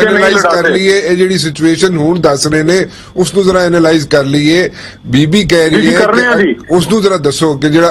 Analyse ਕਰ ਲਈਏ, ਇਹ ਜਿਹੜੀ ਸਿਚੁਏਸ਼ਨ ਹੁਣ ਦੱਸ ਰਹੇ ਨੇ ਉਸ ਨੂੰ ਜ਼ਰਾ ਐਨਾਲਾਈਜ਼ ਕਰ ਲਈਏ। ਬੀਬੀ ਕਹਿ ਰਹੀ ਹੈ ਉਸ ਨੂੰ ਜ਼ਰਾ ਦੱਸੋ ਕਿ ਜਿਹੜਾ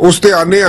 ਉਸ ਤੇ ਆਨੇ ਆ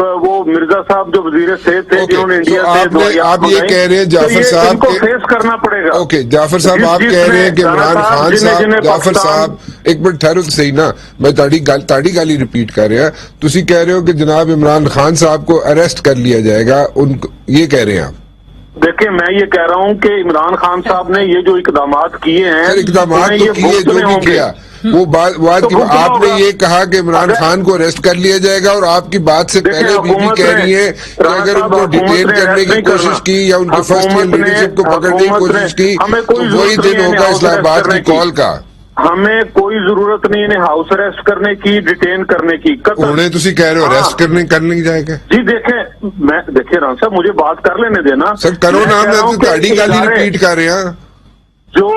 وہ مرزا صاحب جو وزیر صحت تھے جنہوں نے انڈیا سے آپ یہ کہہ رہے ہیں جعفر صاحب کو فیس کرنا پڑے گا. اوکے جعفر صاحب آپ کہہ رہے ہیں کہ عمران خان صاحب جعفر صاحب ایک منٹ ٹھہرو تو صحیح نا, میں تاڑی گالی ریپیٹ کر رہا, تسی کہہ رہے ہو کہ جناب عمران خان صاحب کو اریسٹ کر لیا جائے گا, ان کو یہ کہہ رہے ہیں آپ؟ دیکھیں میں یہ کہہ رہا ہوں کہ عمران خان صاحب نے یہ جو اقدامات کیے ہیں, اقدامات تو کیے جو بھی کیا, وہ بات آپ نے یہ کہا کہ عمران خان کو اریسٹ کر لیا جائے گا, اور آپ کی بات سے پہلے بی بی کہہ رہی ہے کہ اگر ان کو ڈیٹین کرنے کی کوشش کی یا ان کی فرسٹ ایئر لیڈرشپ کو پکڑنے کی کوشش کی تو وہی دن ہوگا اسلام آباد کی کال کا. ہمیں کوئی ضرورت نہیں انہیں ہاؤس اریسٹ کرنے کی, ڈیٹین کرنے کی. انہیں تسی کہہ رہے ہو اریسٹ کرنے جائے گا؟ جی دیکھیں رام صاحب مجھے بات کر لینے دینا سر, کرو نا, میں تو تاڑی گالی ریپیٹ کر رہے ہیں. جو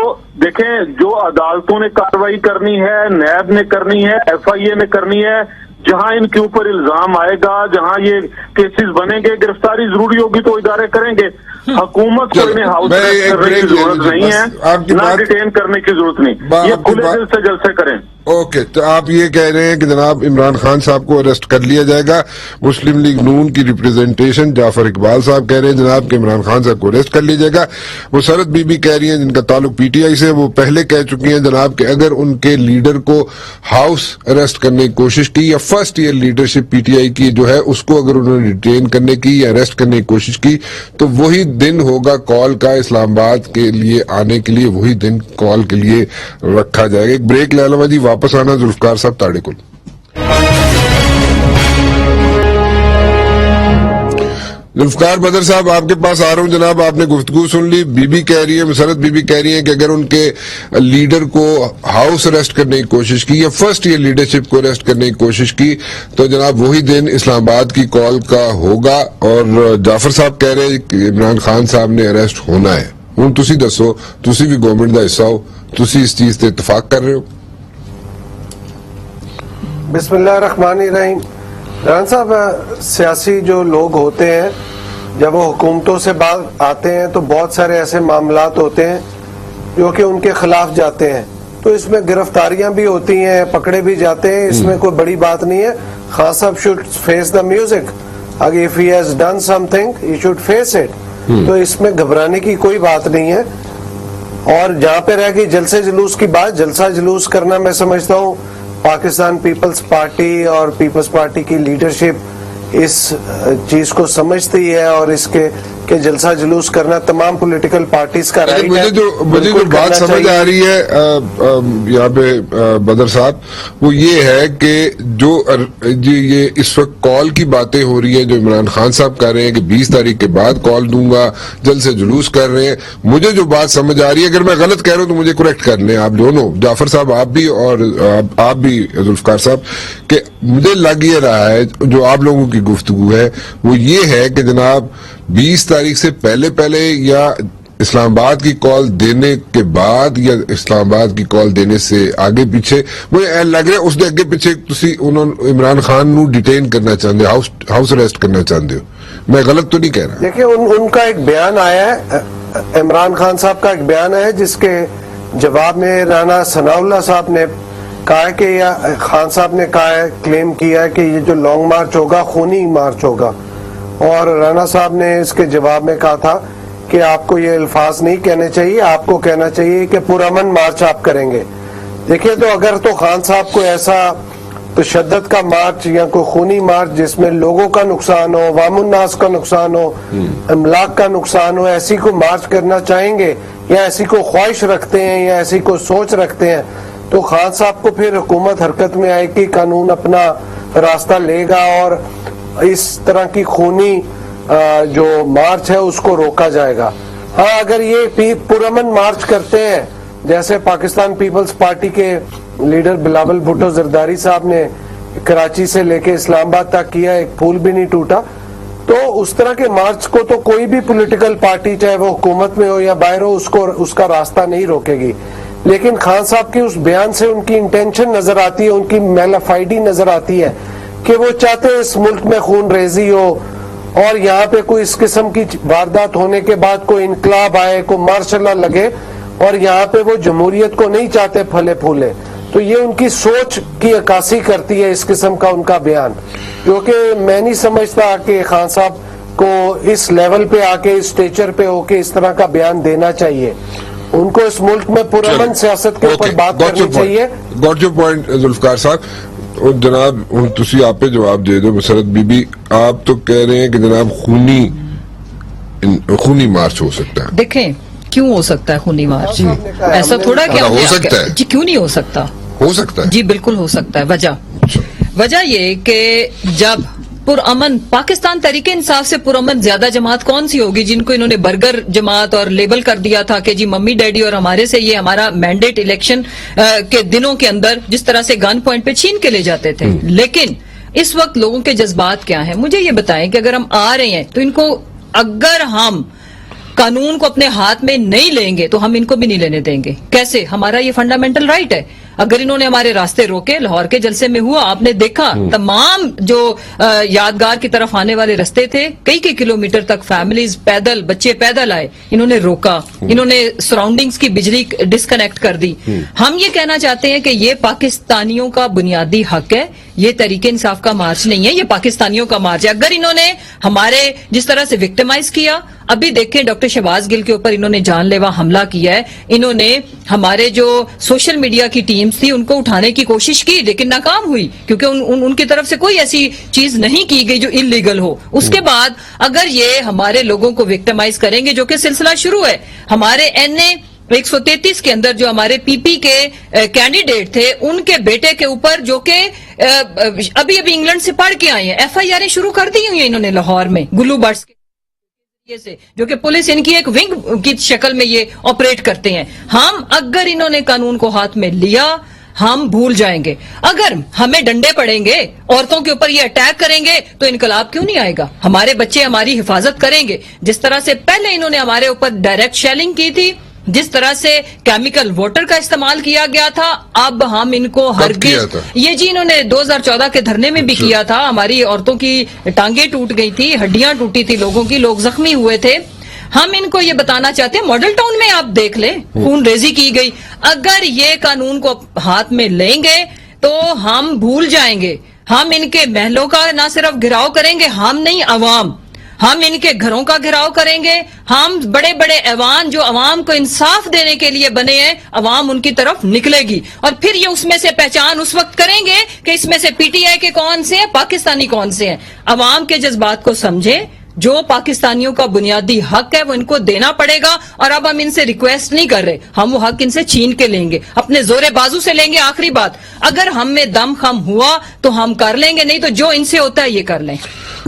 دیکھیں جو عدالتوں نے کارروائی کرنی ہے, نیب نے کرنی ہے, ایف آئی اے نے کرنی ہے, جہاں ان کے اوپر الزام آئے گا, جہاں یہ کیسز بنیں گے, گرفتاری ضروری ہوگی تو ادارے کریں گے. حکومت کو انہیں ہاؤس اریسٹ کرنے کی ضرورت نہیں ہے, نہ ڈیٹین کرنے کی ضرورت نہیں, یہ کھلے دل سے جلسے کریں. اوکے, تو آپ یہ کہہ رہے ہیں کہ جناب عمران خان صاحب کو اریسٹ کر لیا جائے گا. مسلم لیگ نون کی ریپرزینٹیشن جعفر اقبال صاحب کہہ رہے ہیں جناب کہ عمران خان صاحب کو اریسٹ کر لیا جائے گا. مسرت بی بی کہہ رہی ہیں جن کا تعلق پی ٹی آئی سے, وہ پہلے کہہ چکی ہیں جناب کہ اگر ان کے لیڈر کو ہاؤس اریسٹ کرنے کی کوشش کی یا first year leadership P T I کی جو ہے اس کو اگر انہوں نے ڈیٹین کرنے کی یا اریسٹ کرنے کی کوشش کی تو وہی دن ہوگا کال کا اسلام آباد کے لیے آنے کے لیے, وہی دن کال کے لیے رکھا جائے گا. ایک بریک لے لو جی, واپس آنا ذوالفقار صاحب تاڑے کل. ذوالفقار بدر صاحب آپ کے پاس آ رہا ہوں جناب, آپ نے گفتگو سن لی. بی بی کہہ رہی ہے, مسرت بی بی کہہ رہی ہے کہ اگر ان کے لیڈر کو ہاؤس اریسٹ کرنے کی کوشش کی یا فرسٹ ایئر لیڈرشپ کو اریسٹ کرنے کی کوشش کی تو جناب وہی دن اسلام آباد کی کال کا ہوگا. اور جعفر صاحب کہہ رہے ہیں کہ عمران خان صاحب نے اریسٹ ہونا ہے. ہوں تسی دسو, تسی بھی گورنمنٹ دا حصہ ہو, تسی اس چیز سے اتفاق کر رہے ہو؟ بسم اللہ الرحمن الرحیم. رحمان صاحب, سیاسی جو لوگ ہوتے ہیں جب وہ حکومتوں سے بعد آتے ہیں تو بہت سارے ایسے معاملات ہوتے ہیں جو کہ ان کے خلاف جاتے ہیں, تو اس میں گرفتاریاں بھی ہوتی ہیں, پکڑے بھی جاتے ہیں, اس میں کوئی بڑی بات نہیں ہے. خان صاحب شوڈ فیس دا میوزک, اگر if he has done something he should face it, تو اس میں گھبرانے کی کوئی بات نہیں ہے. اور جہاں پہ رہ گئی جلسے جلوس کی بات, جلسہ جلوس کرنا میں سمجھتا ہوں پاکستان پیپلز پارٹی اور پیپلز پارٹی کی لیڈرشپ اس چیز کو سمجھتی ہے, اور اس کے کہ جلسہ جلوس کرنا تمام پولیٹیکل پارٹیز کا رائٹ ہے. مجھے جو بات سمجھ آ رہی ہے یہاں پہ بدر صاحب وہ یہ ہے کہ جو یہ اس وقت کال کی باتیں ہو رہی ہیں جو عمران خان صاحب کر رہے ہیں کہ 20 تاریخ کے بعد کال دوں گا, جلسے جلوس کر رہے ہیں, مجھے جو بات سمجھ آ رہی ہے, اگر میں غلط کہہ رہا ہوں تو مجھے کریکٹ کر لیں آپ دونوں, جعفر صاحب آپ بھی اور آپ بھی ذوالفقار صاحب, کہ مجھے لگ یہ رہا ہے جو آپ لوگوں کی گفتگو ہے وہ یہ ہے کہ جناب 20 تاریخ سے پہلے یا اسلام آباد کی کال دینے کے بعد یا اسلام آباد کی کال دینے سے آگے پیچھے, مجھے لگ رہا ہے اس نے اگے پیچھے تسی عمران خان نو ڈیٹین کرنا چاہتے ہو, ہاؤس اریسٹ کرنا چاہتے ہو, میں غلط تو نہیں کہہ رہا؟ دیکھیں ان کا ایک بیان آیا ہے, عمران خان صاحب کا ایک بیان ہے جس کے جواب میں رانا ثناء اللہ صاحب نے کہا ہے کہ خان صاحب نے کہا ہے, کلیم کیا ہے کہ یہ جو لانگ مارچ ہوگا خونی مارچ ہوگا, اور رانا صاحب نے اس کے جواب میں کہا تھا کہ آپ کو یہ الفاظ نہیں کہنے چاہیے, آپ کو کہنا چاہیے کہ پرامن مارچ آپ کریں گے. دیکھیں تو اگر تو خان صاحب کو ایسا تشدد کا مارچ یا کوئی خونی مارچ جس میں لوگوں کا نقصان ہو, عوام الناس کا نقصان ہو, املاک کا نقصان ہو, ایسی کو مارچ کرنا چاہیں گے یا ایسی کو خواہش رکھتے ہیں یا ایسی کو سوچ رکھتے ہیں, تو خان صاحب کو پھر حکومت حرکت میں آئے گی, قانون اپنا راستہ لے گا اور اس طرح کی خونی جو مارچ ہے اس کو روکا جائے گا. ہاں اگر یہ پرامن مارچ کرتے ہیں جیسے پاکستان پیپلز پارٹی کے لیڈر بلاول بھٹو زرداری صاحب نے کراچی سے لے کے اسلام آباد تک کیا, ایک پھول بھی نہیں ٹوٹا, تو اس طرح کے مارچ کو تو کوئی بھی پولیٹیکل پارٹی چاہے وہ حکومت میں ہو یا باہر ہو اس کا راستہ نہیں روکے گی. لیکن خان صاحب کی اس بیان سے ان کی انٹینشن نظر آتی ہے, ان کی میلافائڈی نظر آتی ہے کہ وہ چاہتے ہیں اس ملک میں خون ریزی ہو اور یہاں پہ کوئی اس قسم کی واردات ہونے کے بعد کوئی انقلاب آئے, کوئی مارشل لا لگے, اور یہاں پہ وہ جمہوریت کو نہیں چاہتے پھلے پھولے. تو یہ ان کی سوچ کی عکاسی کرتی ہے اس قسم کا ان کا بیان، کیونکہ میں نہیں سمجھتا کہ خان صاحب کو اس لیول پہ آ کے اس اسٹیچر پہ ہو کے اس طرح کا بیان دینا چاہیے. ان کو اس ملک میں پرامن سیاست کے اوپر بات کرنی چاہیے. گاٹ یور پوائنٹ ذوالفقار صاحب. جناب تسی آپ پہ جواب دے دو. مسرت بی بی آپ تو کہہ رہے ہیں کہ جناب خونی مارچ ہو سکتا ہے. دیکھیں کیوں ہو سکتا ہے خونی مارچ؟ ایسا تھوڑا کہ ہو سکتا ہے جی کیوں نہیں ہو سکتا؟ ہو سکتا ہے جی بالکل ہو سکتا ہے. وجہ یہ کہ جب پرامن پاکستان تحریک انصاف سے پرامن زیادہ جماعت کون سی ہوگی جن کو انہوں نے برگر جماعت اور لیبل کر دیا تھا کہ جی ممی ڈیڈی اور ہمارے سے یہ ہمارا مینڈیٹ الیکشن کے دنوں کے اندر جس طرح سے گن پوائنٹ پہ چھین کے لے جاتے تھے. لیکن اس وقت لوگوں کے جذبات کیا ہیں؟ مجھے یہ بتائیں کہ اگر ہم آ رہے ہیں تو ان کو، اگر ہم قانون کو اپنے ہاتھ میں نہیں لیں گے تو ہم ان کو بھی نہیں لینے دیں گے. کیسے؟ ہمارا یہ فنڈامنٹل رائٹ ہے. اگر انہوں نے ہمارے راستے روکے، لاہور کے جلسے میں ہوا، آپ نے دیکھا تمام جو یادگار کی طرف آنے والے رستے تھے، کئی کلومیٹر تک فیملیز پیدل، بچے پیدل آئے، انہوں نے روکا، انہوں نے سراؤنڈنگز کی بجلی ڈسکنیکٹ کر دی. ہم یہ کہنا چاہتے ہیں کہ یہ پاکستانیوں کا بنیادی حق ہے، یہ تحریک انصاف کا مارچ نہیں ہے، یہ پاکستانیوں کا مارچ ہے. اگر انہوں نے ہمارے جس طرح سے وکٹمائز کیا، ابھی دیکھیں ڈاکٹر شہباز گل کے اوپر انہوں نے جان لیوا حملہ کیا ہے، انہوں نے ہمارے جو سوشل میڈیا کی ٹیمز تھی ان کو اٹھانے کی کوشش کی لیکن ناکام ہوئی، کیونکہ ان کی طرف سے کوئی ایسی چیز نہیں کی گئی جو انلیگل ہو. اس کے بعد اگر یہ ہمارے لوگوں کو وکٹمائز کریں گے، جو کہ سلسلہ شروع ہے، ہمارے NA 133 کے اندر جو ہمارے PP کے کینڈیڈیٹ تھے ان کے بیٹے کے اوپر، جو کہ ابھی انگلینڈ سے پڑھ کے آئے ہیں، FIR شروع کر دی ہوئی ہیں انہوں نے لاہور میں گلو برڈز کے سے، جو کہ پولیس ان کی ایک ونگ کی شکل میں یہ آپریٹ کرتے ہیں. ہم اگر انہوں نے قانون کو ہاتھ میں لیا ہم بھول جائیں گے. اگر ہمیں ڈنڈے پڑیں گے، عورتوں کے اوپر یہ اٹیک کریں گے تو انقلاب کیوں نہیں آئے گا؟ ہمارے بچے ہماری حفاظت کریں گے. جس طرح سے پہلے انہوں نے ہمارے اوپر ڈائریکٹ شیلنگ کی تھی، جس طرح سے کیمیکل واٹر کا استعمال کیا گیا تھا، اب ہم ان کو ہرگز، یہ جی انہوں نے 2014 کے دھرنے میں بھی کیا تھا. ہماری عورتوں کی ٹانگیں ٹوٹ گئی تھی، ہڈیاں ٹوٹی تھی لوگوں کی، لوگ زخمی ہوئے تھے. ہم ان کو یہ بتانا چاہتے ہیں، ماڈل ٹاؤن میں آپ دیکھ لیں خون ریزی کی گئی. اگر یہ قانون کو ہاتھ میں لیں گے تو ہم بھول جائیں گے. ہم ان کے محلوں کا نہ صرف گھراؤ کریں گے، ہم نہیں عوام، ہم ان کے گھروں کا گھراؤ کریں گے. ہم بڑے بڑے ایوان جو عوام کو انصاف دینے کے لیے بنے ہیں، عوام ان کی طرف نکلے گی اور پھر یہ اس میں سے پہچان اس وقت کریں گے کہ اس میں سے PTI کے کون سے ہیں، پاکستانی کون سے ہیں. عوام کے جذبات کو سمجھیں، جو پاکستانیوں کا بنیادی حق ہے وہ ان کو دینا پڑے گا. اور اب ہم ان سے ریکویسٹ نہیں کر رہے، ہم وہ حق ان سے چھین کے لیں گے، اپنے زور بازو سے لیں گے. آخری بات، اگر ہم میں دم خم ہوا تو ہم کر لیں گے، نہیں تو جو ان سے ہوتا ہے یہ کر لیں.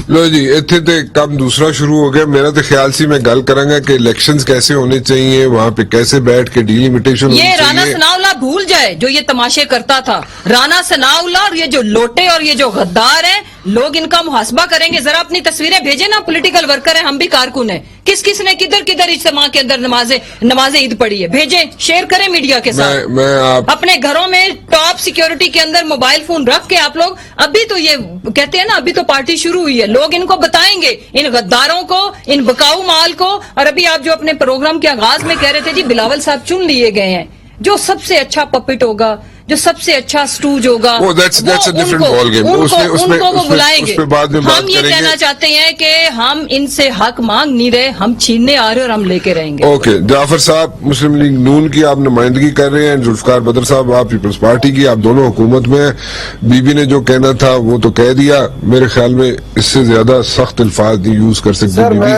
لو جی اتنے تے کم دوسرا شروع ہو گیا. میرا تو خیال سی میں گل کروں گا کہ الیکشنز کیسے ہونے چاہیے، وہاں پہ کیسے بیٹھ کے ڈیلیمیٹیشن ہونی چاہیے. یہ رانا ثناءاللہ بھول جائے جو یہ تماشے کرتا تھا. رانا ثناءاللہ اور یہ جو لوٹے اور یہ جو غدار ہیں، لوگ ان کا محاسبہ کریں گے. ذرا اپنی تصویریں بھیجیں نا، پولیٹیکل ورکر ہیں ہم بھی کارکن ہیں. کس نے کدھر اجتماع کے اندر نماز عید پڑھی ہے؟ بھیجیں، شیئر کریں میڈیا کے ساتھ. اپنے گھروں میں ٹاپ سیکیورٹی کے اندر موبائل فون رکھ کے آپ لوگ، ابھی تو یہ کہتے ہیں نا ابھی تو پارٹی شروع ہوئی ہے، لوگ ان کو بتائیں گے، ان غداروں کو، ان بکاؤ مال کو. اور ابھی آپ جو اپنے پروگرام کے آغاز میں کہہ رہے تھے جی بلاول صاحب چن لیے گئے ہیں، جو سب سے اچھا پپٹ ہوگا، جو سب سے اچھا سٹوج ہوگا، ان کو وہ بلائیں گے. ہم یہ کہنا چاہتے ہیں کہ ہم ان سے حق مانگ نہیں رہے، ہم چھیننے آ رہے اور ہم لے کے رہیں گے. اوکے جعفر صاحب مسلم لیگ نون کی آپ نمائندگی کر رہے ہیں، ذوالفقار بدر صاحب آپ پیپلز پارٹی کی، آپ دونوں حکومت میں ہیں. بی بی نے جو کہنا تھا وہ تو کہہ دیا. میرے خیال میں اس سے زیادہ سخت الفاظ نہیں یوز کر سکتے بی بی.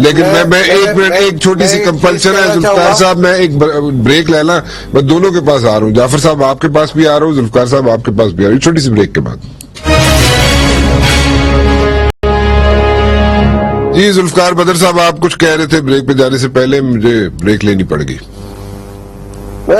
لیکن میں ایک منٹ، ایک چھوٹی سی کمپلشن ہے ذوالفقار صاحب، میں ایک بریک لینا، میں دونوں کے پاس آ رہا ہوں. جعفر صاحب آپ کے پاس بھی آ رہا ہوں، ذوالفقار صاحب آپ کے پاس بھی آ رہی ہوں، چھوٹی سی بریک کے بعد. جی ذوالفقار بدر صاحب آپ کچھ کہہ رہے تھے، بریک پہ جانے سے پہلے مجھے بریک لینی پڑ گئی.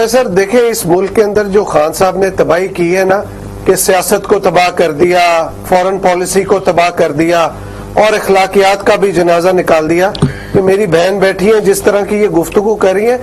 سر دیکھیں اس ملک کے اندر جو خان صاحب نے تباہی کی ہے نا، کہ سیاست کو تباہ کر دیا، فورن پالیسی کو تباہ کر دیا اور اخلاقیات کا بھی جنازہ نکال دیا. کہ میری بہن بیٹھی ہیں جس طرح کی یہ گفتگو کر رہی ہے،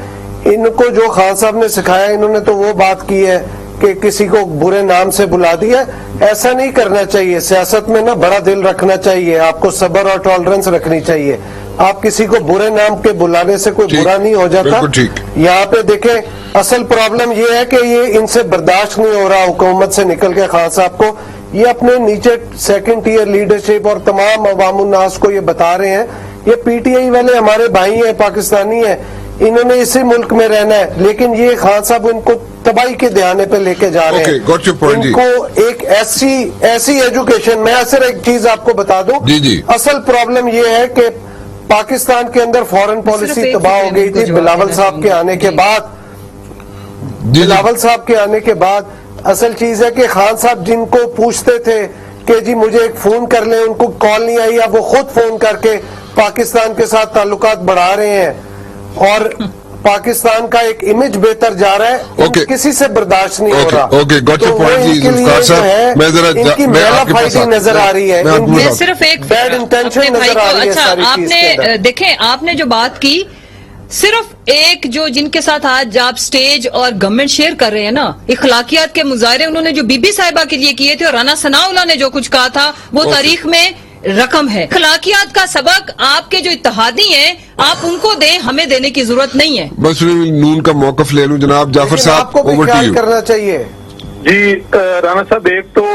ان کو جو خان صاحب نے سکھایا انہوں نے تو وہ بات کی ہے کہ کسی کو برے نام سے بلا دیا. ایسا نہیں کرنا چاہیے. سیاست میں نا بڑا دل رکھنا چاہیے، آپ کو صبر اور ٹالرنس رکھنی چاہیے. آپ کسی کو برے نام کے بلانے سے کوئی ٹھیک، برا نہیں ہو جاتا. بالکل ٹھیک. یہاں پہ دیکھیں اصل پرابلم یہ ہے کہ یہ ان سے برداشت نہیں ہو رہا حکومت سے نکل کے خان صاحب کو. یہ اپنے نیچے سیکنڈ ٹیئر لیڈرشپ اور تمام عوام الناس کو یہ بتا رہے ہیں یہ پی ٹی آئی والے ہمارے بھائی ہیں، پاکستانی ہیں، انہوں نے اسی ملک میں رہنا ہے، لیکن یہ خان صاحب ان کو تباہی کے دہانے پہ لے کے جا رہے ہیں. Okay, got your point, ان جی. کو ایک ایسی ایجوکیشن. میں صرف ایک چیز آپ کو بتا دوں. جی جی. اصل پرابلم یہ ہے کہ پاکستان کے اندر فورن پالیسی تباہ ہو گئی تھی بلاول صاحب کے آنے کے بعد. جی بلاول صاحب کے آنے کے بعد اصل چیز ہے کہ خان صاحب جن کو پوچھتے تھے کہ جی مجھے ایک فون کر لیں، ان کو کال نہیں آئی، اب وہ خود فون کر کے پاکستان کے ساتھ تعلقات بڑھا رہے ہیں اور پاکستان کا ایک امیج بہتر جا رہا ہے. Okay. کسی سے برداشت نہیں ہو رہا. اوکے گاٹ یور تو وہ پوائنٹ ان جی کے لیے ذوالفقار جو ہے صاحب. میں ذرا ان کی میلا فائٹنگ نظر آ رہی ہے. میں صرف ایک بیڈ انٹینشن اپنے بھائی نظر آ کو رہی ہے اچھا ساری آپ چیز کے نے اندر. دیکھیں آپ نے جو بات کی صرف ایک جو جن کے ساتھ آج آپ سٹیج اور گورنمنٹ شیئر کر رہے ہیں نا اخلاقیات کے مظاہرے انہوں نے جو بی بی صاحبہ کے لیے کیے تھے اور رانا ثناءاللہ نے جو کچھ کہا تھا وہ تاریخ میں رقم ہے. اخلاقیات کا سبق آپ کے جو اتحادی ہیں آپ ان کو دیں، ہمیں دینے کی ضرورت نہیں ہے. بس نون کا موقف لے لوں. جناب جعفر لیکن آپ صاحب کو بھی اوور ٹو خیال یو. کرنا چاہیے. جی رانا صاحب، ایک تو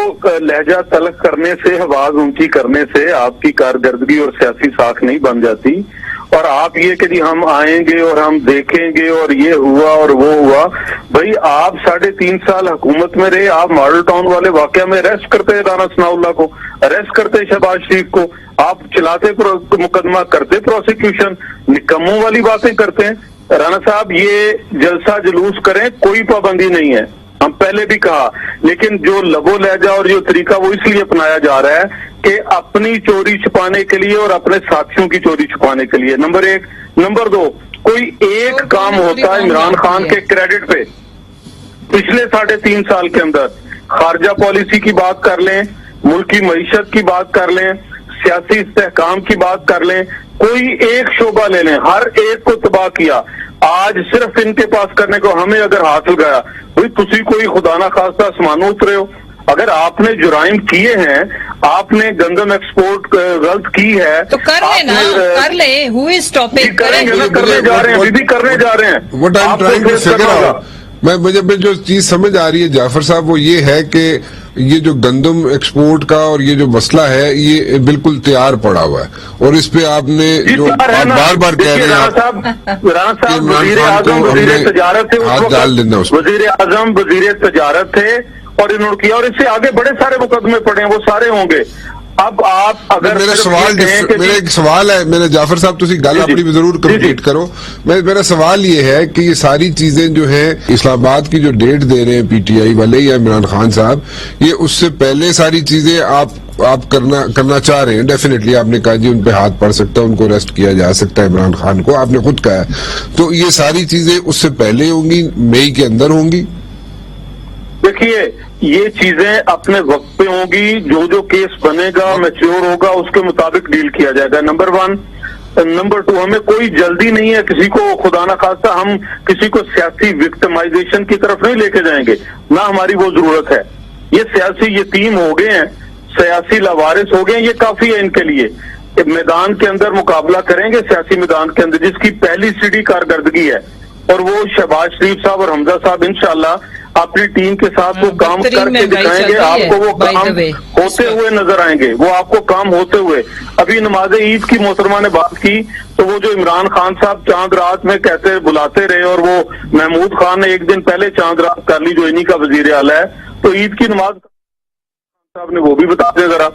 لہجہ تلخ کرنے سے، آواز اونچی کرنے سے آپ کی کارکردگی اور سیاسی ساکھ نہیں بن جاتی. اور آپ یہ کہ جی ہم آئیں گے اور ہم دیکھیں گے اور یہ ہوا اور وہ ہوا. بھائی آپ 3.5 سال حکومت میں رہے، آپ ماڈل ٹاؤن والے واقعہ میں اریسٹ کرتے رانا ثناءاللہ کو، اریسٹ کرتے شہباز شریف کو، آپ چلاتے مقدمہ، کرتے پروسیکیوشن، نکموں والی باتیں کرتے ہیں. رانا صاحب یہ جلسہ جلوس کریں کوئی پابندی نہیں ہے، ہم پہلے بھی کہا، لیکن جو لبو لہجہ اور جو طریقہ وہ اس لیے اپنایا جا رہا ہے کہ اپنی چوری چھپانے کے لیے اور اپنے ساتھیوں کی چوری چھپانے کے لیے. نمبر 1. نمبر 2، کوئی ایک کام ہوتا ہے عمران خان کے کریڈٹ پہ پچھلے 3.5 سال کے اندر، خارجہ پالیسی کی بات کر لیں، ملک کی معیشت کی بات کر لیں، سیاسی استحکام کی بات کر لیں، کوئی ایک شعبہ لے لیں، ہر ایک کو تباہ کیا. آج صرف ان کے پاس کرنے کو ہمیں اگر حاصل گیا، بھئی تسی کوئی خدا نہ خواستہ آسمانوں اترے ہو. اگر آپ نے جرائم کیے ہیں، آپ نے گندم ایکسپورٹ غلط کی ہے تو کر لیں نا، کر لیں. ہو از اسٹاپنگ کریں گے نا، کرنے جا رہے ہیں، ابھی بھی کرنے جا رہے ہیں. What I'm آپ کو trying to فیس figure کرنا ہوگا. out، مجھے جو چیز سمجھ آ رہی ہے جعفر صاحب وہ یہ ہے کہ یہ جو گندم ایکسپورٹ کا اور یہ جو مسئلہ ہے یہ بالکل تیار پڑا ہوا ہے اور اس پہ آپ نے جو بار بار کہہ رہے ہیں رانا آپ صاحب وزیر اعظم وزیر تجارت تھے، ہاتھ ڈال دینا اس وزیر اعظم وزیر تجارت تھے اور انہوں نے کیا، اور اس سے آگے بڑے سارے مقدمے پڑے ہیں، وہ سارے ہوں گے. اب آپ اگر میرا سوال میرا ایک سوال ہے، میرا جعفر صاحب تسی گل اپنی بھی ضرور کمپلیٹ کرو. میرا سوال یہ ہے کہ یہ ساری چیزیں جو ہیں اسلام آباد کی جو ڈیٹ دے رہے ہیں پی ٹی آئی والے یا عمران خان صاحب، یہ اس سے پہلے ساری چیزیں آپ کرنا چاہ رہے ہیں. ڈیفینیٹلی آپ نے کہا جی ان پہ ہاتھ پڑ سکتا ہے، ان کو اریسٹ کیا جا سکتا ہے عمران خان کو، آپ نے خود کہا ہے. تو یہ ساری چیزیں اس سے پہلے ہوں گی، مئی کے اندر ہوں گی؟ دیکھیے یہ چیزیں اپنے وقت پہ ہوں گی، جو کیس بنے گا میچور ہوگا اس کے مطابق ڈیل کیا جائے گا. نمبر 1. نمبر 2، ہمیں کوئی جلدی نہیں ہے کسی کو خدا نہ خواستہ ہم کسی کو سیاسی وکٹمائزیشن کی طرف نہیں لے کے جائیں گے، نہ ہماری وہ ضرورت ہے. یہ سیاسی یتیم ہو گئے ہیں، سیاسی لاوارث ہو گئے ہیں، یہ کافی ہے ان کے لیے. میدان کے اندر مقابلہ کریں گے، سیاسی میدان کے اندر جس کی پہلی سیڑھی کارکردگی ہے اور وہ شہباز شریف صاحب اور حمزہ صاحب انشاءاللہ اپنی ٹیم کے ساتھ وہ کام کر کے دکھائیں گے. آپ کو وہ کام ہوتے ہوئے نظر آئیں گے، وہ آپ کو کام ہوتے ہوئے. ابھی نماز عید کی محترمہ نے بات کی تو وہ جو عمران خان صاحب چاند رات میں کہتے بلاتے رہے اور وہ محمود خان نے ایک دن پہلے چاند رات کر لی جو انہی کا وزیر اعلیٰ ہے، تو عید کی نماز صاحب نے وہ بھی بتا دیں، ذرا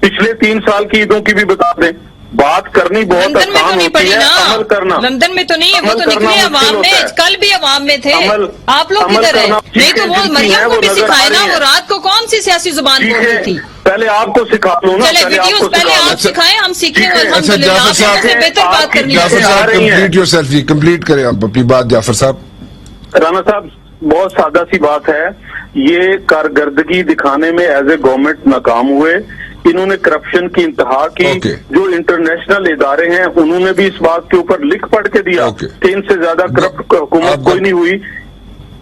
پچھلے 3 سال کی عیدوں کی بھی بتا دیں. بات کرنی بہت آسان ہوتی ہے، عمل کرنا لندن میں تو نہیں ہے، وہ تو نکلے عوام میں، کل بھی عوام میں تھے. آپ لوگ کدھر ہیں؟ نہیں تو وہ مریم کو بھی سکھائے نا، وہ رات کو کون سی سیاسی زبان بول رہی تھی. پہلے آپ کو سکھا لوں نا، چلے ویڈیوز پہلے آپ سکھائیں، ہم سیکھیں. اچھا جعفر صاحب بہتر بات کرنی جعفر صاحب کمپلیٹ یور سیلف، جی کمپلیٹ کریں آپ اپنی بات جعفر صاحب. رانا صاحب بہت سادہ سی بات ہے، یہ کارکردگی دکھانے میں ایز اے گورنمنٹ ناکام ہوئے. انہوں نے کرپشن کی انتہا کی. جو انٹرنیشنل ادارے ہیں انہوں نے بھی اس بات کے اوپر لکھ پڑھ کے دیا کہ ان سے زیادہ کرپٹ حکومت کوئی نہیں ہوئی.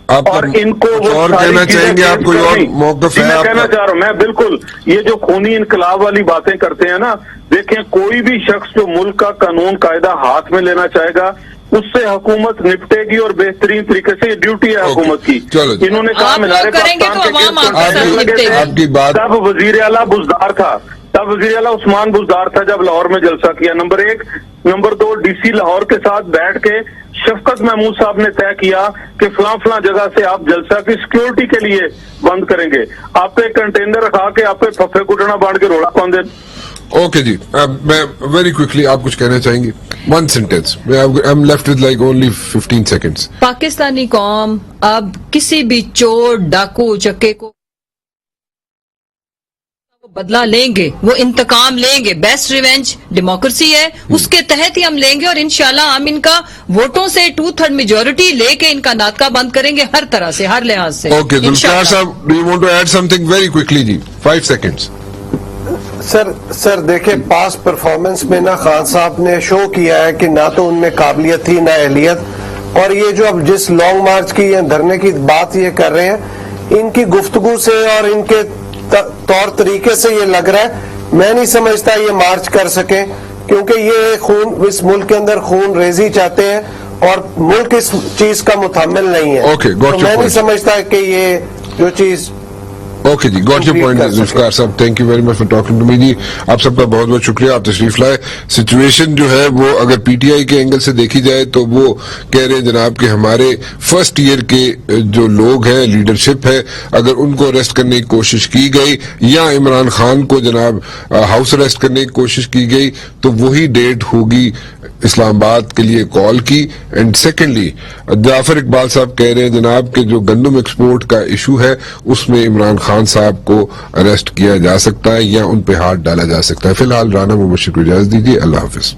اور ان کو وہ کہنا چاہیں گے، آپ کوئی اور موقف ہے؟ میں کہنا چاہ رہا ہوں، میں بالکل یہ جو خونی انقلاب والی باتیں کرتے ہیں نا، دیکھیں کوئی بھی شخص جو ملک کا قانون قاعدہ ہاتھ میں لینا چاہے گا اس سے حکومت نپٹے گی اور بہترین طریقے سے یہ ڈیوٹی ہے حکومت کی. چلو جی. انہوں نے کہا آپ مینار لوگ کریں گے تو عوام آپ کے ساتھ نپٹے گی. آپ کی بات تب وزیر اعلیٰ بزدار تھا, تب وزیر اعلیٰ عثمان بزدار تھا جب لاہور میں جلسہ کیا. Number 1. Number 2, D C Lahore کے ساتھ بیٹھ کے شفقت محمود صاحب نے طے کیا کہ فلاں فلاں جگہ سے آپ جلسہ کی سیکیورٹی کے لیے بند کریں گے. آپ پہ کنٹینر رکھا کے آپ پہ پھپھے کٹنا بانٹ کے روڑا کون دے. اوکے جی, میں ویری کوئکلی آپ کچھ کہنا چاہیں گے؟ One sentence, I am left with like only 15 seconds. Pakistani قوم اب کسی بھی چور ڈاکو چکے کو بدلہ لیں گے, وہ انتقام لیں گے. بیسٹ ریونج ڈیموکریسی ہے, اس کے تحت ہی ہم لیں گے, اور انشاءاللہ ہم ان کا ووٹوں سے 2/3 میجورٹی لے کے ان کا ناطقہ بند کریں گے ہر طرح سے, ہر لحاظ سے. اوکے ذوالفقار صاحب, do you want to add something very quickly جی, 5 سیکنڈس. سر دیکھیں پاس پرفارمنس میں نا خان صاحب نے شو کیا ہے کہ نہ تو ان میں قابلیت تھی نہ اہلیت, اور یہ جو اب جس لانگ مارچ کی یا دھرنے کی بات یہ کر رہے ہیں, ان کی گفتگو سے اور ان کے طور طریقے سے یہ لگ رہا ہے میں نہیں سمجھتا یہ مارچ کر سکیں, کیونکہ یہ خون اس ملک کے اندر خون ریزی چاہتے ہیں اور ملک اس چیز کا متحمل نہیں ہے. Okay, got تو your میں نہیں point. سمجھتا کہ یہ جو چیز. اوکے جی, گاٹ یور پوائنٹ ذوالفقار صاحب, thank you very much for talking to me جی. آپ سب کا بہت بہت شکریہ, آپ تشریف لائے. سچویشن جو ہے وہ اگر پی ٹی آئی کے اینگل سے دیکھی جائے تو وہ کہہ رہے ہیں جناب کہ ہمارے فرسٹ ایئر کے جو لوگ ہیں, لیڈرشپ ہے, اگر ان کو اریسٹ کرنے کی کوشش کی گئی یا عمران خان کو جناب ہاؤس اریسٹ کرنے کی کوشش کی گئی تو وہی ڈیٹ ہوگی اسلام آباد کے لیے کال کی. اینڈ سیکنڈلی جعفر اقبال صاحب کہہ رہے ہیں جناب کہ جو گندم ایکسپورٹ کا ایشو ہے اس میں عمران خان صاحب کو اریسٹ کیا جا سکتا ہے یا ان پہ ہاتھ ڈالا جا سکتا ہے. فی الحال رانا محمد شکر اجازت دیجیے, اللہ حافظ.